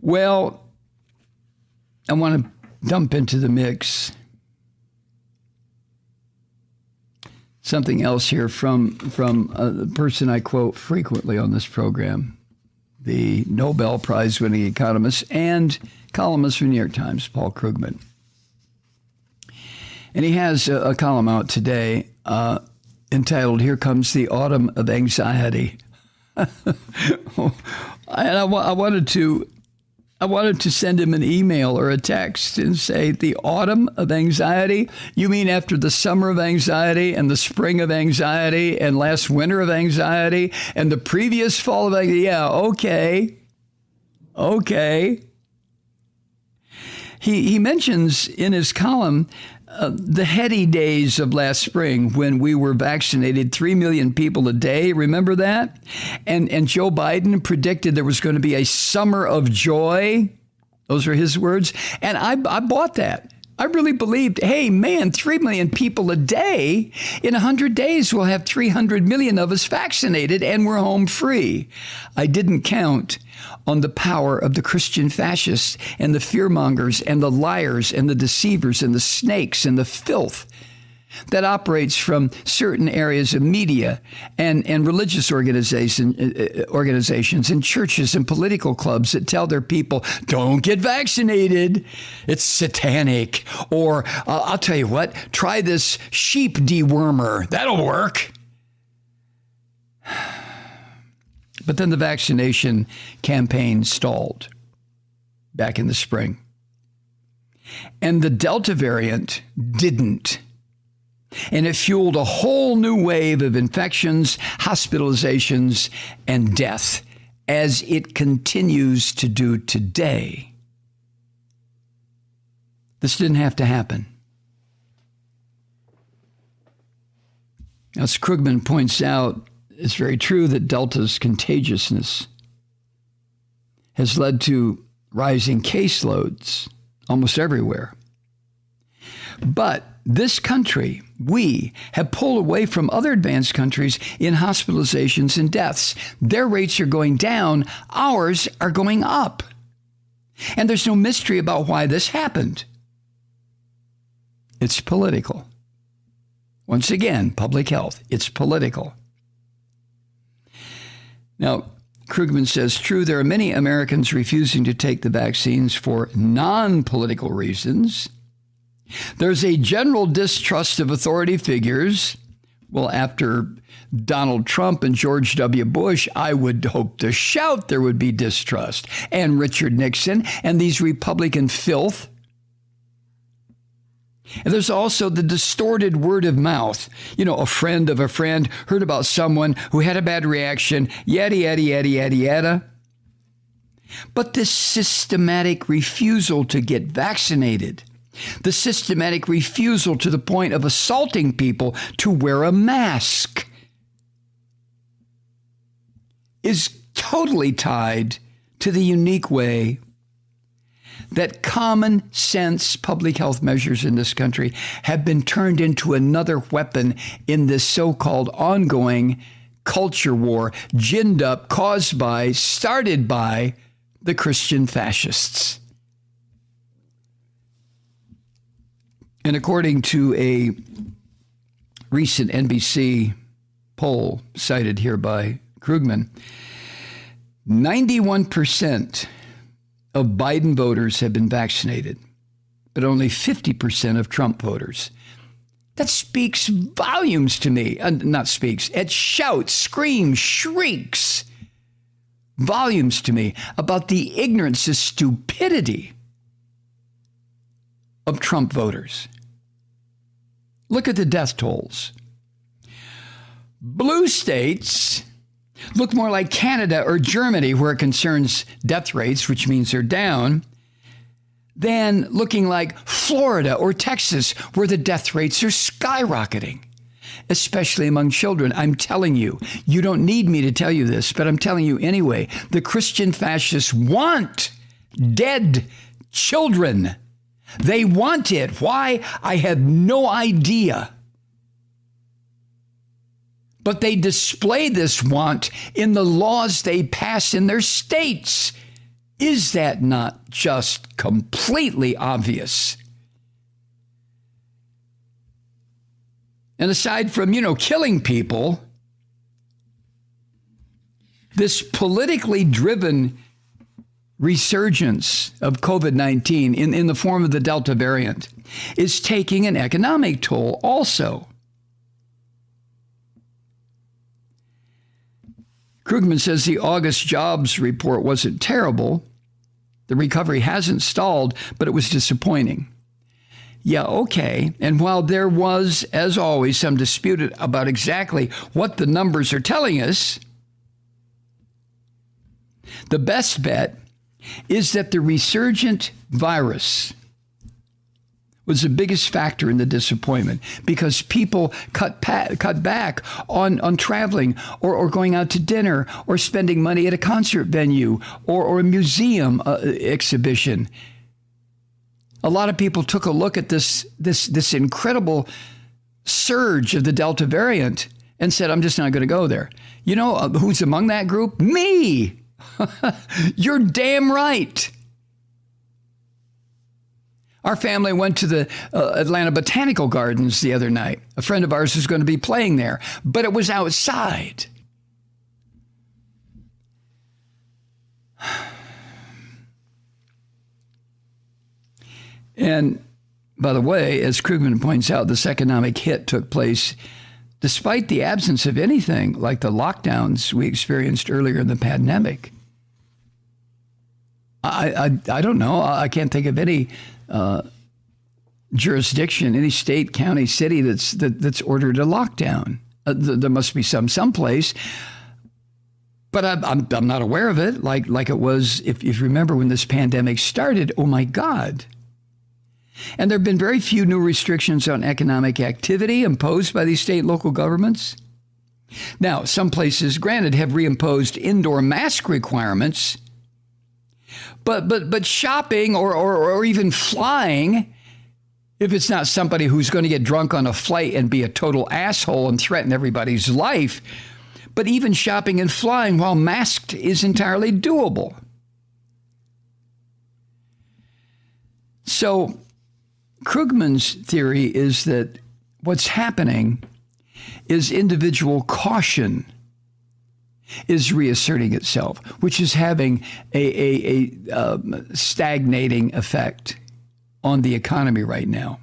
Well, I want to dump into the mix something else here from a person I quote frequently on this program, the Nobel Prize-winning economist and columnist for New York Times, Paul Krugman. And he has a column out today entitled, "Here Comes the Autumn of Anxiety." And I wanted to send him an email or a text and say, the autumn of anxiety? You mean after the summer of anxiety and the spring of anxiety and last winter of anxiety and the previous fall of anxiety? Yeah, okay. He mentions in his column the heady days of last spring when we were vaccinated 3 million people a day. Remember that? And Joe Biden predicted there was going to be a summer of joy. Those are his words. And I bought that. I really believed, hey, man, 3 million people a day. In 100 days, we'll have 300 million of us vaccinated and we're home free. I didn't count on the power of the Christian fascists and the fearmongers and the liars and the deceivers and the snakes and the filth that operates from certain areas of media and religious organizations and churches and political clubs that tell their people, don't get vaccinated. It's satanic. Or I'll tell you what, try this sheep dewormer. That'll work. But then the vaccination campaign stalled back in the spring. And the Delta variant didn't. And it fueled a whole new wave of infections, hospitalizations, and death, as it continues to do today. This didn't have to happen. As Krugman points out, it's very true that Delta's contagiousness has led to rising caseloads almost everywhere. But this country, we have pulled away from other advanced countries in hospitalizations and deaths. Their rates are going down. Ours are going up. And there's no mystery about why this happened. It's political. Once again, public health. It's political. Now, Krugman says, true, there are many Americans refusing to take the vaccines for non-political reasons. There's a general distrust of authority figures. Well, after Donald Trump and George W. Bush, I would hope to shout there would be distrust. And Richard Nixon and these Republican filth. And there's also the distorted word of mouth. You know, a friend of a friend heard about someone who had a bad reaction, yada, yada, yada, yada, yada. But this systematic refusal to get vaccinated, the systematic refusal to the point of assaulting people to wear a mask, is totally tied to the unique way that common sense public health measures in this country have been turned into another weapon in this so-called ongoing culture war, ginned up, caused by, started by the Christian fascists. And according to a recent NBC poll cited here by Krugman, 91% of Biden voters have been vaccinated, but only 50% of Trump voters. That speaks volumes to me. Not speaks, it shouts, screams, shrieks volumes to me about the ignorance, the stupidity of Trump voters. Look at the death tolls. Blue states look more like Canada or Germany, where it concerns death rates, which means they're down, than looking like Florida or Texas, where the death rates are skyrocketing, especially among children. I'm telling you, you don't need me to tell you this, but I'm telling you anyway, the Christian fascists want dead children. They want it. Why? I have no idea. But they display this want in the laws they pass in their states. Is that not just completely obvious? And aside from, killing people, this politically driven resurgence of COVID-19 in the form of the Delta variant is taking an economic toll also. Krugman says the August jobs report wasn't terrible. The recovery hasn't stalled, but it was disappointing. Yeah, okay. And while there was, as always, some dispute about exactly what the numbers are telling us, the best bet is that the resurgent virus was the biggest factor in the disappointment because people cut back on traveling or going out to dinner or spending money at a concert venue or a museum exhibition. A lot of people took a look at this incredible surge of the Delta variant and said, I'm just not going to go there. You know who's among that group? Me. You're damn right. Our family went to the Atlanta Botanical Gardens the other night. A friend of ours was going to be playing there, but it was outside. And by the way, as Krugman points out, this economic hit took place despite the absence of anything like the lockdowns we experienced earlier in the pandemic. I don't know. I can't think of any jurisdiction, any state, county, city that's ordered a lockdown. There must be someplace, but I'm not aware of it. Like it was, if you remember when this pandemic started. Oh my God! And there have been very few new restrictions on economic activity imposed by these state and local governments. Now, some places, granted, have reimposed indoor mask requirements. But shopping or even flying, if it's not somebody who's going to get drunk on a flight and be a total asshole and threaten everybody's life, but even shopping and flying while masked is entirely doable. So Krugman's theory is that what's happening is individual caution is reasserting itself, which is having a stagnating effect on the economy right now.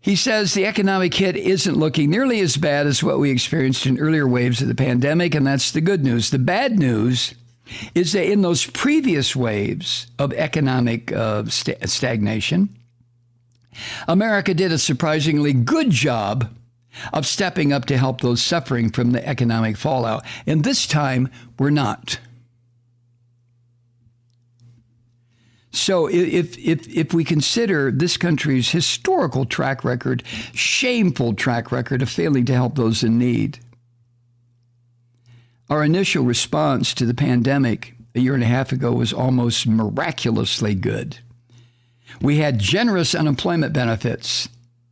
He says the economic hit isn't looking nearly as bad as what we experienced in earlier waves of the pandemic, and that's the good news. The bad news is that in those previous waves of economic stagnation, America did a surprisingly good job of stepping up to help those suffering from the economic fallout. And this time, we're not. So if we consider this country's historical track record, shameful track record of failing to help those in need, our initial response to the pandemic a year and a half ago was almost miraculously good. We had generous unemployment benefits,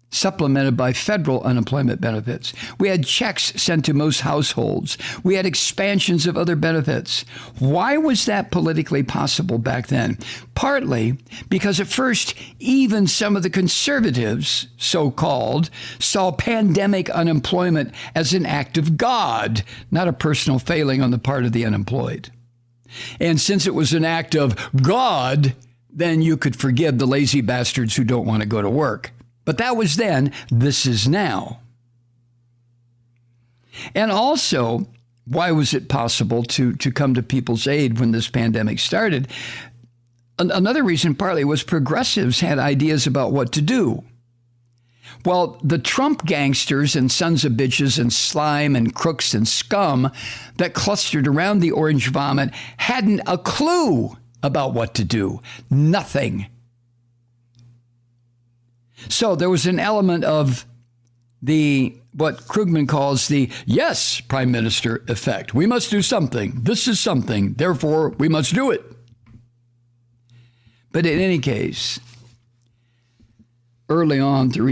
supplemented by federal unemployment benefits. We had checks sent to most households. We had expansions of other benefits. Why was that politically possible back then? Partly because at first, even some of the conservatives, so-called, saw pandemic unemployment as an act of God, not a personal failing on the part of the unemployed. And since it was an act of God, then you could forgive the lazy bastards who don't want to go to work. But that was then, this is now. And also, why was it possible to come to people's aid when this pandemic started? Another reason partly was progressives had ideas about what to do. Well, the Trump gangsters and sons of bitches and slime and crooks and scum that clustered around the orange vomit hadn't a clue about what to do. Nothing. So there was an element of what Krugman calls the yes, Prime Minister effect. We must do something. This is something. Therefore, we must do it. But in any case, early on, the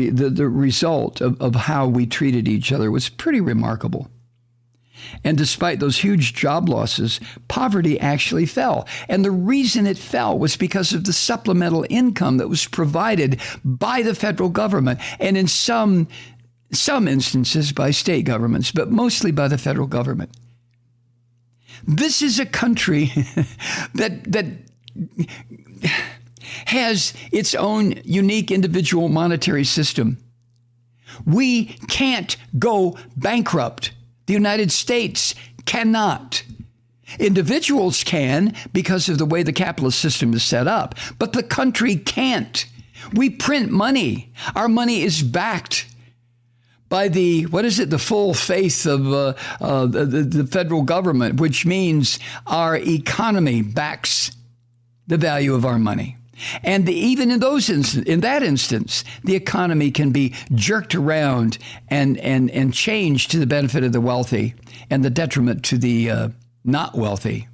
result of how we treated each other was pretty remarkable. And despite those huge job losses, poverty actually fell. And the reason it fell was because of the supplemental income that was provided by the federal government, and in some instances by state governments, but mostly by the federal government. This is a country that has its own unique individual monetary system. We can't go bankrupt. The United States cannot. Individuals can because of the way the capitalist system is set up, but the country can't. We print money. Our money is backed by the full faith of the federal government, which means our economy backs the value of our money. And even in that instance, the economy can be jerked around and changed to the benefit of the wealthy and the detriment to the not wealthy.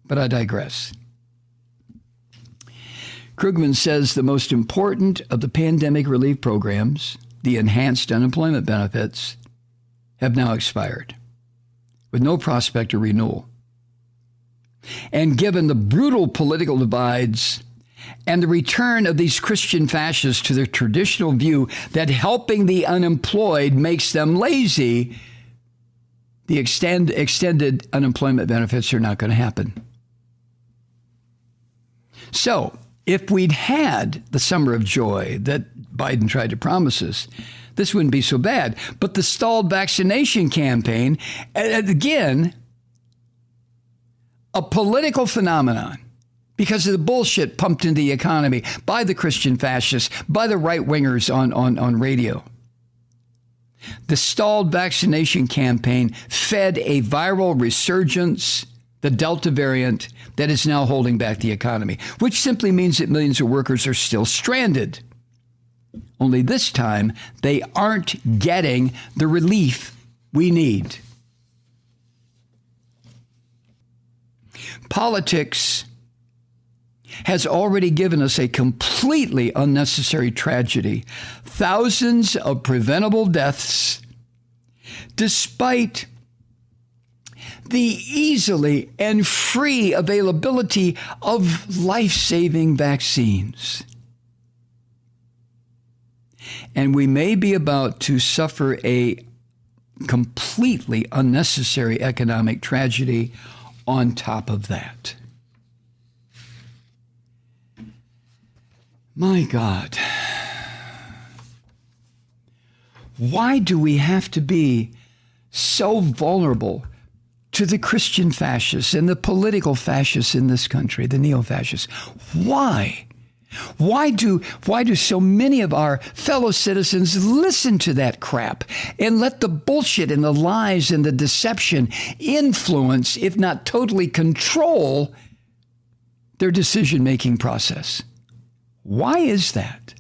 But I digress. Krugman says the most important of the pandemic relief programs, the enhanced unemployment benefits, have now expired, with no prospect of renewal. And given the brutal political divides and the return of these Christian fascists to their traditional view that helping the unemployed makes them lazy, the extended unemployment benefits are not going to happen. So, if we'd had the summer of joy that Biden tried to promise us, this wouldn't be so bad. But the stalled vaccination campaign, again, a political phenomenon because of the bullshit pumped into the economy by the Christian fascists, by the right-wingers on radio. The stalled vaccination campaign fed a viral resurgence, the Delta variant, that is now holding back the economy, which simply means that millions of workers are still stranded. Only this time, they aren't getting the relief we need. Politics has already given us a completely unnecessary tragedy. Thousands of preventable deaths, despite the easily and free availability of life-saving vaccines. And we may be about to suffer a completely unnecessary economic tragedy on top of that. My God. Why do we have to be so vulnerable to the Christian fascists and the political fascists in this country, the neo-fascists? Why? Why do so many of our fellow citizens listen to that crap and let the bullshit and the lies and the deception influence, if not totally control, their decision-making process? Why is that?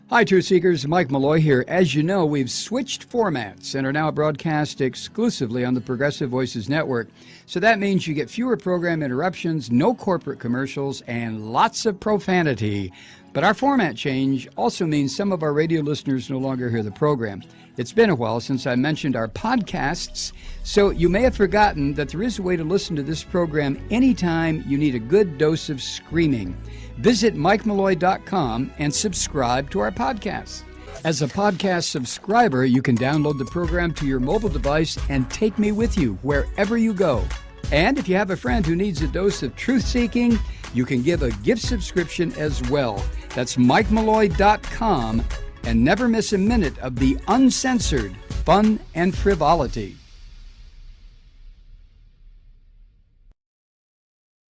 Hi, Truth Seekers. Mike Malloy here. As you know, we've switched formats and are now broadcast exclusively on the Progressive Voices Network. So that means you get fewer program interruptions, no corporate commercials, and lots of profanity. But our format change also means some of our radio listeners no longer hear the program. It's been a while since I mentioned our podcasts, so you may have forgotten that there is a way to listen to this program anytime you need a good dose of screaming. Visit MikeMalloy.com and subscribe to our podcast. As a podcast subscriber, you can download the program to your mobile device and take me with you wherever you go. And if you have a friend who needs a dose of truth-seeking, you can give a gift subscription as well. That's MikeMalloy.com, and never miss a minute of the uncensored fun and frivolity.